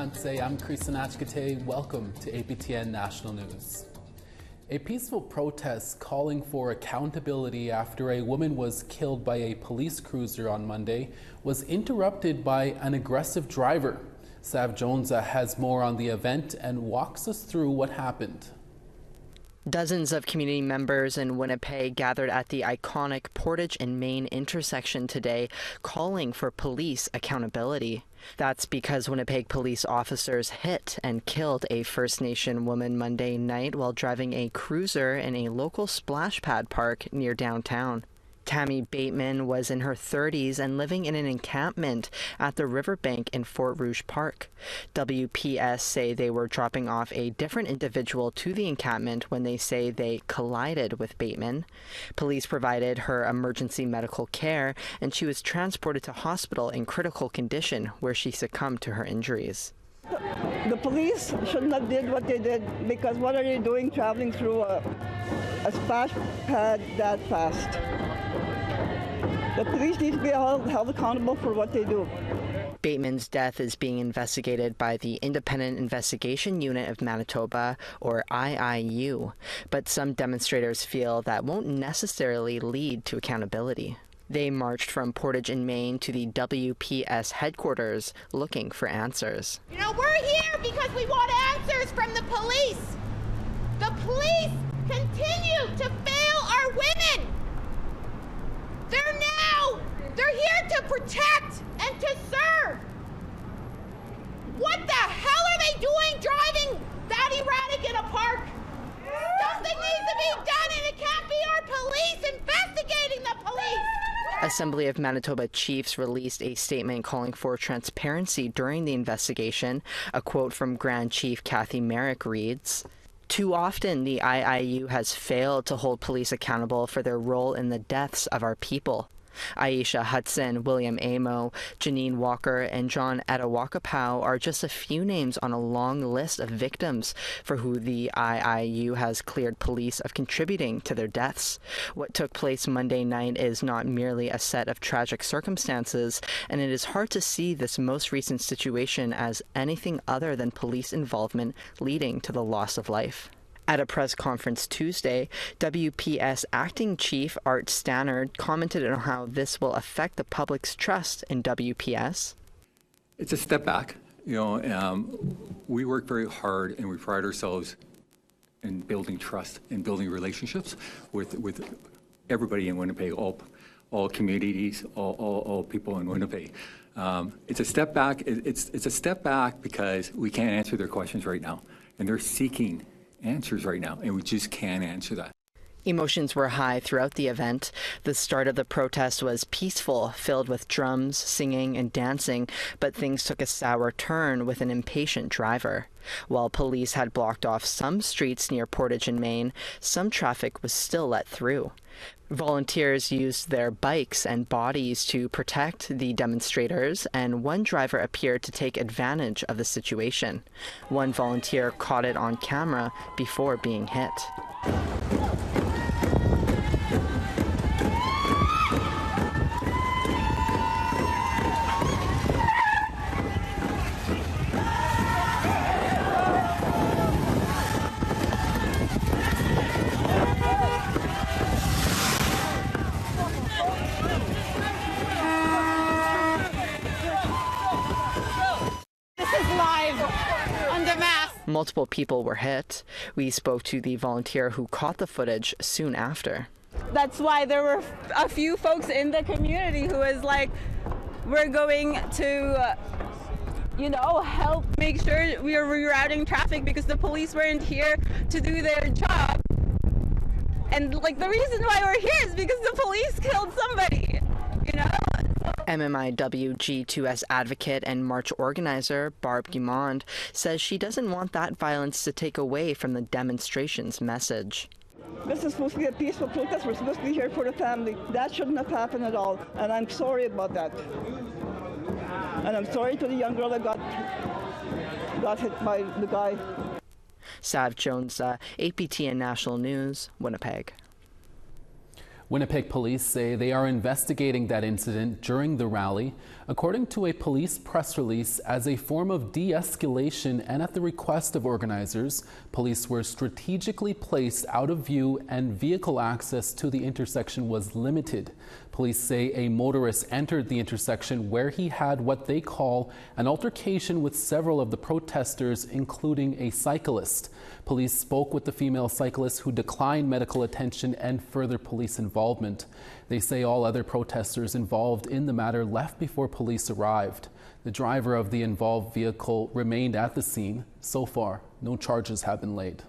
Hanse, I'm Krisanachkate. Welcome to APTN National News. A peaceful protest calling for accountability after a woman was killed by a police cruiser on Monday was interrupted by an aggressive driver. Sav Jonesa has more on the event and walks us through what happened. Dozens of community members in Winnipeg gathered at the iconic Portage and Main intersection today, calling for police accountability. That's because Winnipeg police officers hit and killed a First Nation woman Monday night while driving a cruiser in a local splash pad park near downtown. Tammy Bateman was in her 30s and living in an encampment at the riverbank in Fort Rouge Park. WPS say they were dropping off a different individual to the encampment when they say they collided with Bateman. Police provided her emergency medical care, and she was transported to hospital in critical condition where she succumbed to her injuries. The police shouldn't have did what they did, because what are they doing traveling through a splash pad that fast? The police need to be held accountable for what they do. Bateman's death is being investigated by the Independent Investigation Unit of Manitoba, or IIU, but some demonstrators feel that won't necessarily lead to accountability. They marched from Portage in Main to the WPS headquarters looking for answers. You know, we're here because we want answers from the police. The police continue to fail our women. They're here to protect and to serve. What the hell are they doing driving that erratic in a park? Something needs to be done, and it can't be our police investigating the police. Assembly of Manitoba Chiefs released a statement calling for transparency during the investigation. A quote from Grand Chief Kathy Merrick reads, "Too often the IIU has failed to hold police accountable for their role in the deaths of our people. Aisha Hudson, William Amo, Janine Walker, and John Atawakapow are just a few names on a long list of victims for who the IIU has cleared police of contributing to their deaths. What took place Monday night is not merely a set of tragic circumstances, and it is hard to see this most recent situation as anything other than police involvement leading to the loss of life." At a press conference Tuesday, WPS Acting Chief Art Stannard commented on how this will affect the public's trust in WPS. It's a step back. We work very hard and we pride ourselves in building trust and building relationships with everybody in Winnipeg, all communities, all people in Winnipeg. It's a step back. It's a step back because we can't answer their questions right now, and they're seeking answers right now, and we just can't answer that. Emotions were high throughout the event. The start of the protest was peaceful, filled with drums, singing, and dancing, but things took a sour turn with an impatient driver. While police had blocked off some streets near Portage in Main, some traffic was still let through. Volunteers used their bikes and bodies to protect the demonstrators, and one driver appeared to take advantage of the situation. One volunteer caught it on camera before being hit. Multiple people were hit. We spoke to the volunteer who caught the footage soon after. That's why there were a few folks in the community who was like, we're going to, help make sure we are rerouting traffic because the police weren't here to do their job. And the reason why we're here is because the police killed somebody, MMIW G2S advocate and march organizer Barb Guimond says she doesn't want that violence to take away from the demonstration's message. This is supposed to be a peaceful protest. We're supposed to be here for the family. That shouldn't have happened at all, and I'm sorry about that. And I'm sorry to the young girl that got hit by the guy. Sav Jonesa, APTN National News, Winnipeg. Winnipeg police say they are investigating that incident during the rally, according to a police press release. As a form of de-escalation and at the request of organizers, police were strategically placed out of view and vehicle access to the intersection was limited. Police say a motorist entered the intersection where he had what they call an altercation with several of the protesters, including a cyclist. Police spoke with the female cyclist who declined medical attention and further police involvement. They say all other protesters involved in the matter left before police arrived. The driver of the involved vehicle remained at the scene. So far, no charges have been laid.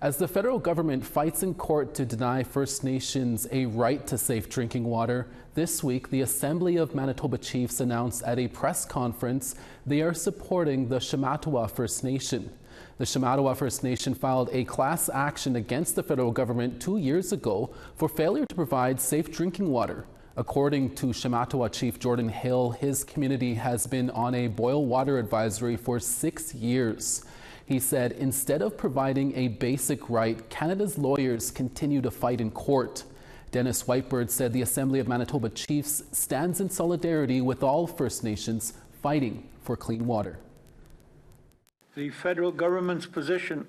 As the federal government fights in court to deny First Nations a right to safe drinking water, this week the Assembly of Manitoba Chiefs announced at a press conference they are supporting the Shamattawa First Nation. The Shamattawa First Nation filed a class action against the federal government 2 years ago for failure to provide safe drinking water. According to Shamattawa Chief Jordan Hill, his community has been on a boil water advisory for 6 years. He said instead of providing a basic right, Canada's lawyers continue to fight in court. Dennis Whitebird said the Assembly of Manitoba Chiefs stands in solidarity with all First Nations fighting for clean water. The federal government's position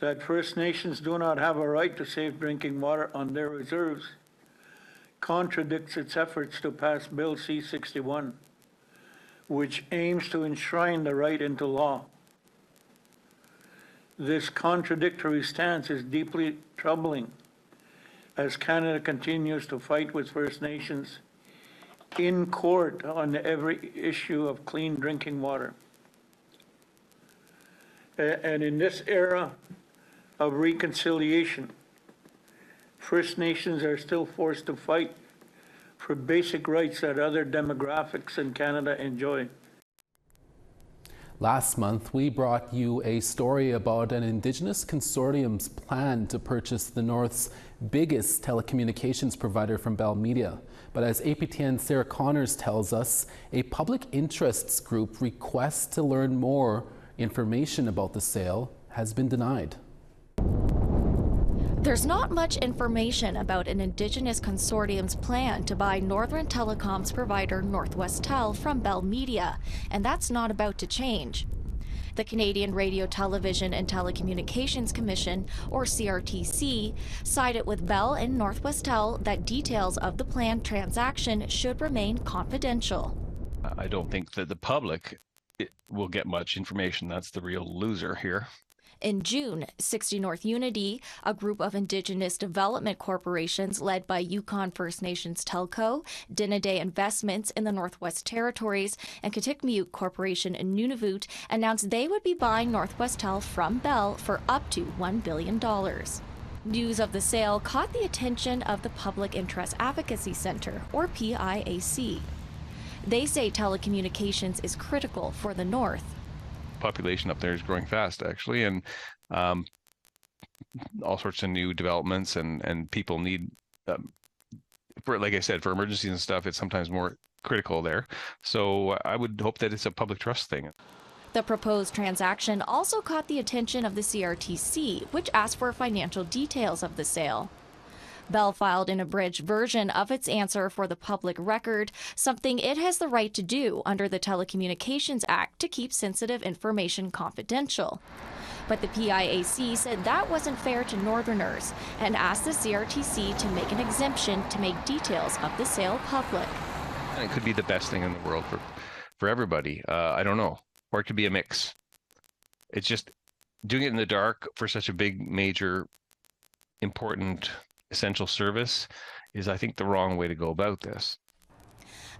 that First Nations do not have a right to safe drinking water on their reserves contradicts its efforts to pass Bill C-61, which aims to enshrine the right into law. This contradictory stance is deeply troubling as Canada continues to fight with First Nations in court on every issue of clean drinking water. And in this era of reconciliation, First Nations are still forced to fight for basic rights that other demographics in Canada enjoy. Last month, we brought you a story about an Indigenous consortium's plan to purchase the North's biggest telecommunications provider from Bell Media. But as APTN Sarah Connors tells us, a public interests group requests to learn more information about the sale has been denied. There's not much information about an Indigenous consortium's plan to buy Northern Telecom's provider Northwestel from Bell Media, and that's not about to change. The Canadian Radio, Television and Telecommunications Commission, or CRTC, sided with Bell and Northwestel that details of the planned transaction should remain confidential. I don't think that the public will get much information. That's the real loser here. In June, 60 North Unity, a group of Indigenous development corporations led by Yukon First Nations Telco, Dinaday Investments in the Northwest Territories, and Kitikmeot Corporation in Nunavut announced they would be buying Northwestel from Bell for up to $1 billion. News of the sale caught the attention of the Public Interest Advocacy Center, or PIAC. They say telecommunications is critical for the North. Population up there is growing fast, actually, and all sorts of new developments, and people need, for, like I said, for emergencies and stuff, it's sometimes more critical there. So I would hope that it's a public trust thing. The proposed transaction also caught the attention of the CRTC, which asked for financial details of the sale. Bell filed an abridged version of its answer for the public record, something it has the right to do under the Telecommunications Act to keep sensitive information confidential. But the PIAC said that wasn't fair to Northerners and asked the CRTC to make an exemption to make details of the sale public. And it could be the best thing in the world for everybody. I don't know. Or it could be a mix. It's just doing it in the dark for such a big, major, important essential service is, I think, the wrong way to go about this.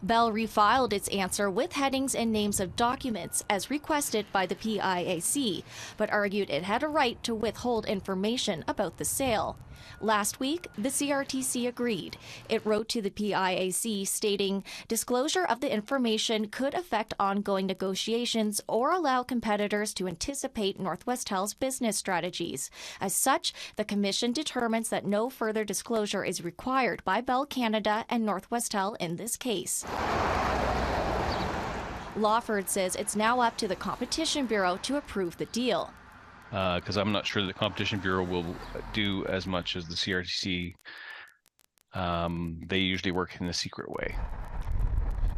Bell refiled its answer with headings and names of documents as requested by the PIAC, but argued it had a right to withhold information about the sale. Last week, the CRTC agreed. It wrote to the PIAC stating, disclosure of the information could affect ongoing negotiations or allow competitors to anticipate Northwestel's business strategies. As such, the Commission determines that no further disclosure is required by Bell Canada and Northwestel in this case. Lawford says it's now up to the Competition Bureau to approve the deal. because I'm not sure the Competition Bureau will do as much as the CRTC. They usually work in a secret way.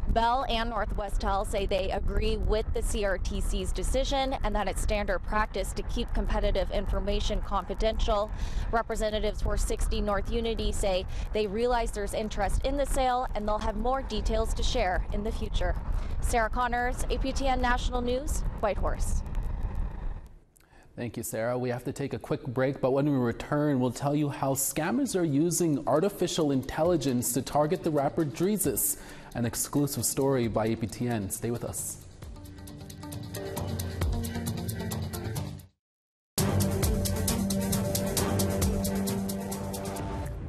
Bell and Northwestel say they agree with the CRTC's decision and that it's standard practice to keep competitive information confidential. Representatives for 60 North Unity say they realize there's interest in the sale and they'll have more details to share in the future. Sarah Connors, APTN National News, Whitehorse. Thank you, Sarah. We have to take a quick break, but when we return, we'll tell you how scammers are using artificial intelligence to target the rapper Dreezus. An exclusive story by APTN. Stay with us.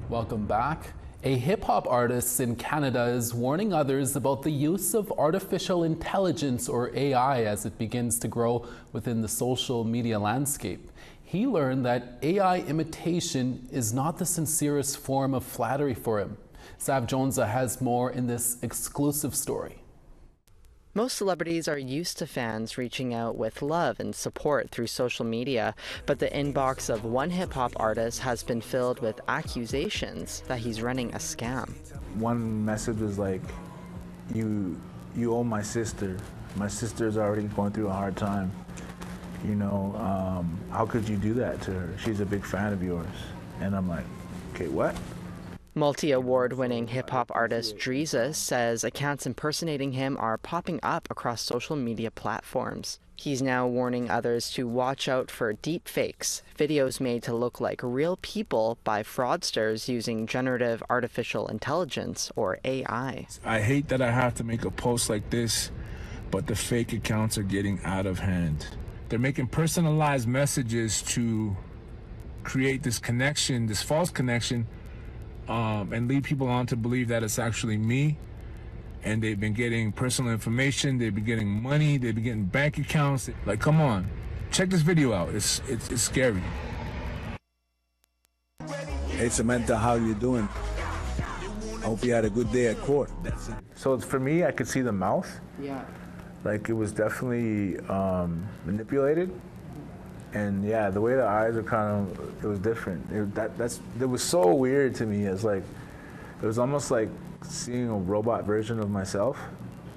Welcome back. A hip-hop artist in Canada is warning others about the use of artificial intelligence, or AI, as it begins to grow within the social media landscape. He learned that AI imitation is not the sincerest form of flattery for him. Sav Jonza has more in this exclusive story. Most celebrities are used to fans reaching out with love and support through social media, but the inbox of one hip-hop artist has been filled with accusations that he's running a scam. One message was like, you owe my sister. My sister's already going through a hard time. You know, how could you do that to her? She's a big fan of yours. And I'm like, okay, what? Multi-award-winning hip-hop artist Dreezus says accounts impersonating him are popping up across social media platforms. He's now warning others to watch out for deep fakes, videos made to look like real people by fraudsters using generative artificial intelligence, or AI. I hate that I have to make a post like this, but the fake accounts are getting out of hand. They're making personalized messages to create this connection, this false connection, and lead people on to believe that it's actually me. And they've been getting personal information, they've been getting money, they've been getting bank accounts. Like, come on, check this video out. It's scary. Hey Samantha, how you doing? I hope you had a good day at court. So for me, I could see the mouth. Yeah. Like, it was definitely manipulated. And yeah, the way the eyes are kind of, it was different. It was so weird to me. It's like, it was almost like seeing a robot version of myself,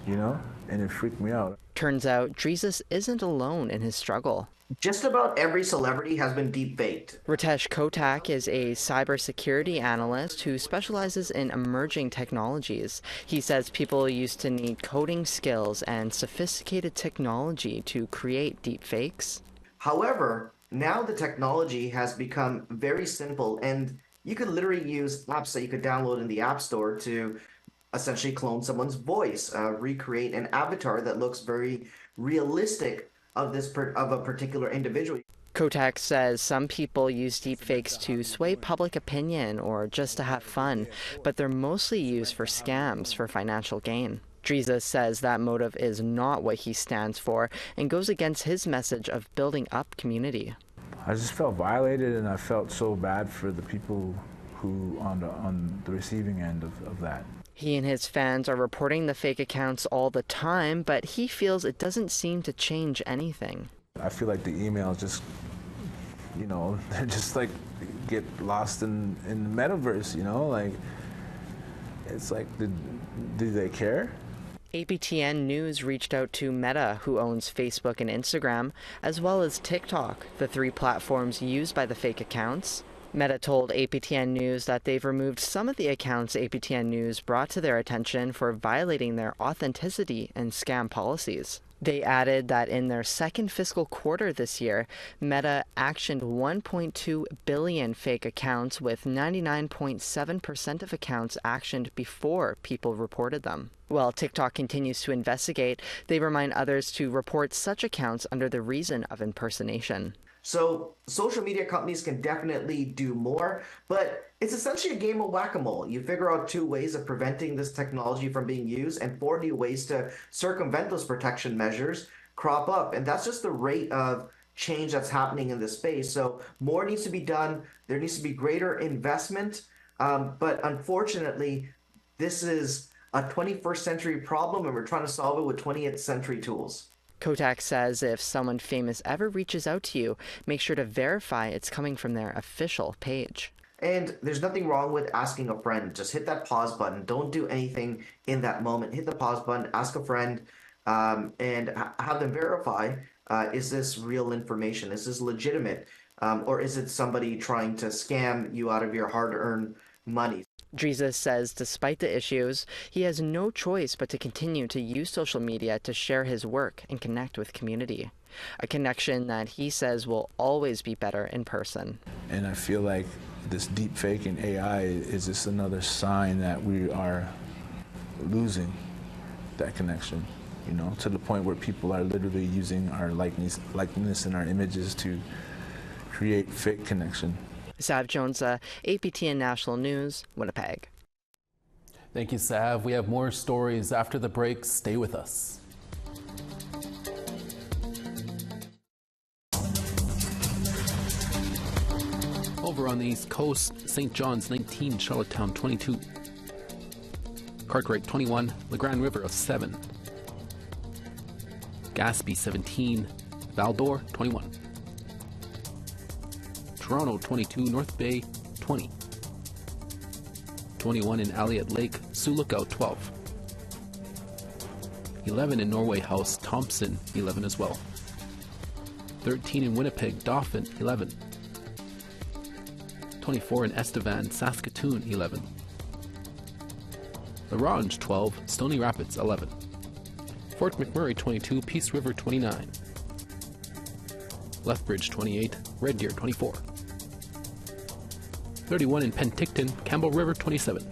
you know? And it freaked me out. Turns out Dreezus isn't alone in his struggle. Just about every celebrity has been deep-faked. Ritesh Kotak is a cybersecurity analyst who specializes in emerging technologies. He says people used to need coding skills and sophisticated technology to create deepfakes. However, now the technology has become very simple, and you could literally use apps that you could download in the App Store to essentially clone someone's voice, recreate an avatar that looks very realistic of a particular individual. Kotak says some people use deepfakes to sway public opinion or just to have fun, but they're mostly used for scams for financial gain. Dreezus says that motive is not what he stands for and goes against his message of building up community. I just felt violated, and I felt so bad for the people who on the receiving end of that. He and his fans are reporting the fake accounts all the time, but he feels it doesn't seem to change anything. I feel like the emails just, you know, they're just like get lost in the metaverse, you know? Like, it's like, do they care? APTN News reached out to Meta, who owns Facebook and Instagram, as well as TikTok, the three platforms used by the fake accounts. Meta told APTN News that they've removed some of the accounts APTN News brought to their attention for violating their authenticity and scam policies. They added that in their second fiscal quarter this year, Meta actioned 1.2 billion fake accounts, with 99.7% of accounts actioned before people reported them. While TikTok continues to investigate, they remind others to report such accounts under the reason of impersonation. So social media companies can definitely do more, but it's essentially a game of whack-a-mole. You figure out 2 ways of preventing this technology from being used, and 4 new ways to circumvent those protection measures crop up. And that's just the rate of change that's happening in this space. So more needs to be done. There needs to be greater investment. But unfortunately, this is a 21st century problem, and we're trying to solve it with 20th century tools. Kotak says if someone famous ever reaches out to you, make sure to verify it's coming from their official page. And there's nothing wrong with asking a friend. Just hit that pause button. Don't do anything in that moment. Hit the pause button, ask a friend, and have them verify, is this real information? Is this legitimate? Or is it somebody trying to scam you out of your hard-earned money? Driza says despite the issues, he has no choice but to continue to use social media to share his work and connect with community. A connection that he says will always be better in person. And I feel like this deep fake in AI is just another sign that we are losing that connection, you know, to the point where people are literally using our likeness and our images to create fake connection. Sav Jones, APTN National News, Winnipeg. Thank you, Sav. We have more stories after the break. Stay with us. Over on the East Coast, St. John's 19, Charlottetown 22. Cartwright 21, La Grande River 7. Gaspé 17, Val-d'Or 21. Toronto 22, North Bay 20. 21 in Elliott Lake, Sioux Lookout 12. 11 in Norway House, Thompson 11 as well. 13 in Winnipeg, Dauphin 11. 24 in Estevan, Saskatoon 11. La Ronge 12, Stony Rapids 11. Fort McMurray 22, Peace River 29. Lethbridge 28, Red Deer 24. 31 in Penticton, Campbell River 27.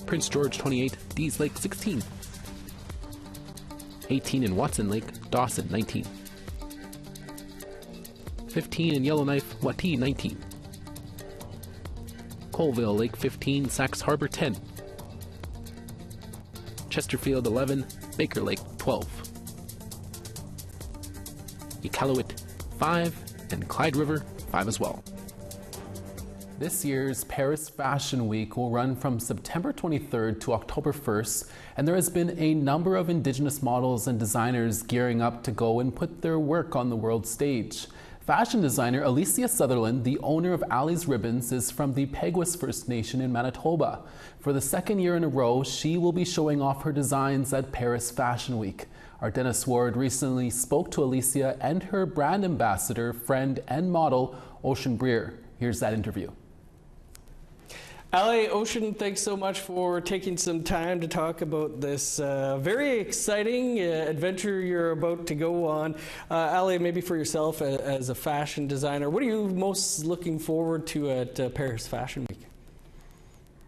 Prince George 28, Dees Lake 16. 18 in Watson Lake, Dawson 19. 15 in Yellowknife, Watee 19. Colville Lake 15, Sax Harbor 10. Chesterfield 11, Baker Lake 12. Iqaluit 5, and Clyde River 5 as well. This year's Paris Fashion Week will run from September 23rd to October 1st, and there has been a number of Indigenous models and designers gearing up to go and put their work on the world stage. Fashion designer Alicia Sutherland, the owner of Ali's Ribbons, is from the Peguis First Nation in Manitoba. For the second year in a row, she will be showing off her designs at Paris Fashion Week. Our Dennis Ward recently spoke to Alicia and her brand ambassador, friend, and model, Ocean Breer. Here's that interview. Ali, Ocean, thanks so much for taking some time to talk about this very exciting adventure you're about to go on. Ali, maybe for yourself as a fashion designer, what are you most looking forward to at Paris Fashion Week?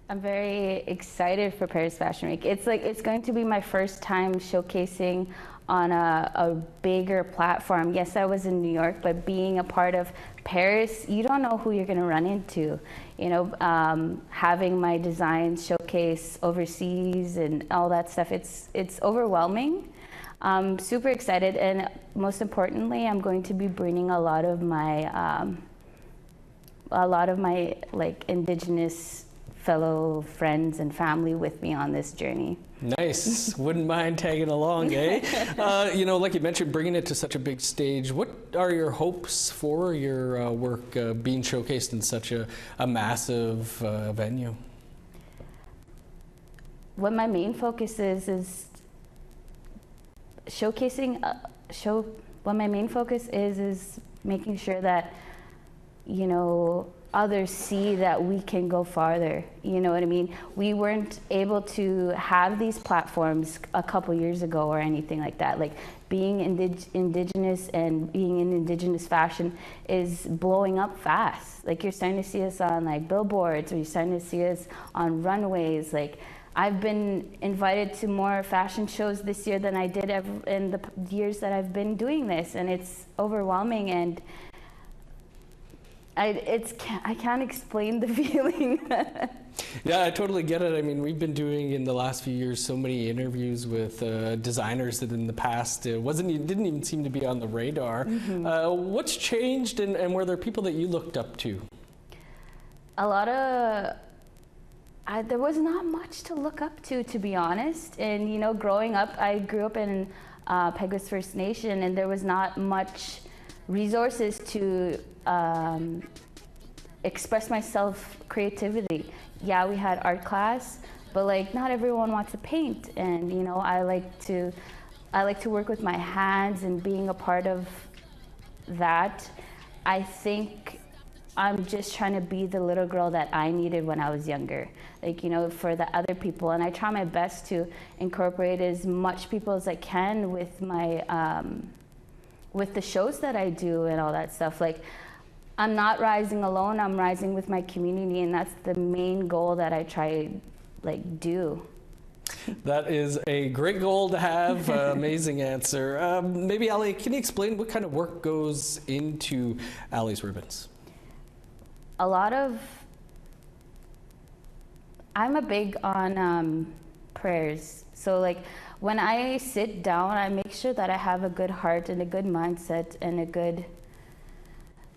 I'm very excited for Paris Fashion Week. It's going to be my first time showcasing on a bigger platform. Yes, I was in New York, but being a part of Paris, you don't know who you're going to run into. You know, having my designs showcase overseas and all that stuff, it's overwhelming. I'm super excited, and most importantly, I'm going to be bringing a lot of my like Indigenous fellow friends and family with me on this journey. Nice. Wouldn't mind tagging along, eh? You know, like you mentioned, bringing it to such a big stage. What are your hopes for your work being showcased in such a massive venue? What my main focus is showcasing. What my main focus is making sure that, you know, others see that we can go farther. You know what I mean? We weren't able to have these platforms a couple years ago or anything like that. Like being Indigenous and being in Indigenous fashion is blowing up fast. Like you're starting to see us on like billboards, or you're starting to see us on runways. Like I've been invited to more fashion shows this year than I did in the years that I've been doing this, and it's overwhelming. And I can't explain the feeling. Yeah, I totally get it. I mean, we've been doing in the last few years so many interviews with designers that in the past didn't even seem to be on the radar. Mm-hmm. What's changed, and were there people that you looked up to? A lot of. There was not much to look up to be honest. And you know, growing up, I grew up in Peguis First Nation, and there was not much resources to express myself creativity. Yeah, we had art class, but like not everyone wants to paint, and you know, I like to work with my hands, and being a part of that, I think I'm just trying to be the little girl that I needed when I was younger, like, you know, for the other people. And I try my best to incorporate as much people as I can with my with the shows that I do and all that stuff. Like, I'm not rising alone, I'm rising with my community, and that's the main goal that I try like do. That is a great goal to have. Amazing answer. Maybe Ali, can you explain what kind of work goes into Ali's ribbons? A lot of, I'm a big on prayers. So like when I sit down, I make sure that I have a good heart and a good mindset and a good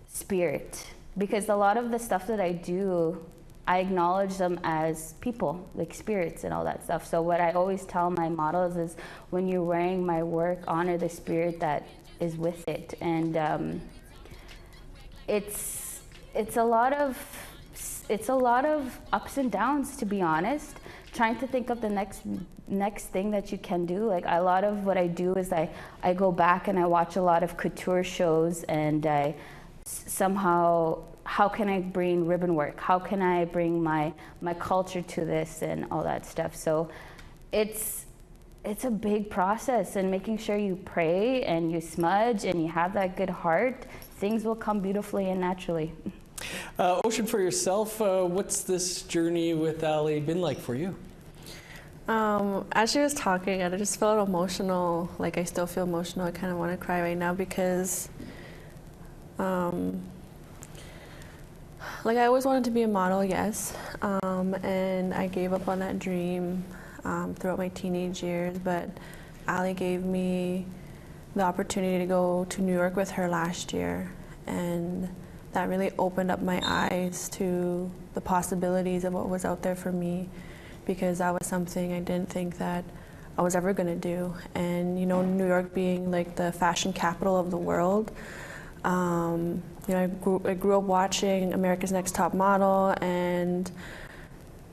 spirit. Because a lot of the stuff that I do, I acknowledge them as people, like spirits and all that stuff. So what I always tell my models is, when you're wearing my work, honor the spirit that is with it. And it's a lot of ups and downs, to be honest. Trying to think of the next thing that you can do. Like, a lot of what I do is I go back and I watch a lot of couture shows, and I somehow, how can I bring ribbon work? How can I bring my culture to this and all that stuff? So it's a big process, and making sure you pray and you smudge and you have that good heart, things will come beautifully and naturally. Ocean, for yourself, what's this journey with Ali been like for you? As she was talking, I just felt emotional. Like, I still feel emotional. I kind of want to cry right now because like, I always wanted to be a model, yes, and I gave up on that dream throughout my teenage years, but Ali gave me the opportunity to go to New York with her last year, and that really opened up my eyes to the possibilities of what was out there for me, because that was something I didn't think that I was ever going to do. And, you know, New York being like the fashion capital of the world, you know, I grew up watching America's Next Top Model, and,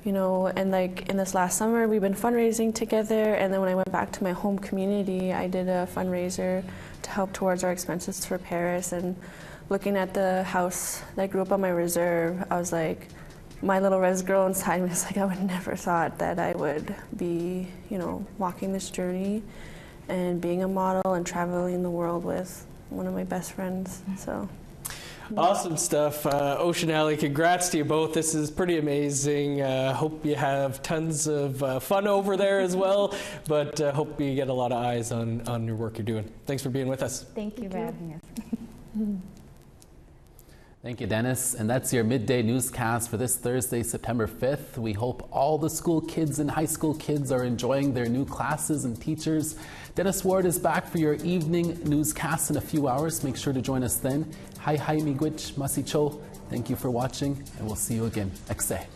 you know, and like in this last summer, we've been fundraising together. And then when I went back to my home community, I did a fundraiser to help towards our expenses for Paris. And looking at the house that I grew up on, my reserve, I was like, my little res girl inside me was like, I would never thought that I would be, you know, walking this journey and being a model and traveling the world with one of my best friends. So. Awesome stuff. Ocean, Ali, congrats to you both. This is pretty amazing. Hope you have tons of fun over there as well, but hope you get a lot of eyes on your work you're doing. Thanks for being with us. Thank you for having us. Thank you, Dennis. And that's your midday newscast for this Thursday, September 5th. We hope all the school kids and high school kids are enjoying their new classes and teachers. Dennis Ward is back for your evening newscast in a few hours. Make sure to join us then. Hi, miigwech, masicho. Thank you for watching, and we'll see you again. Ekse.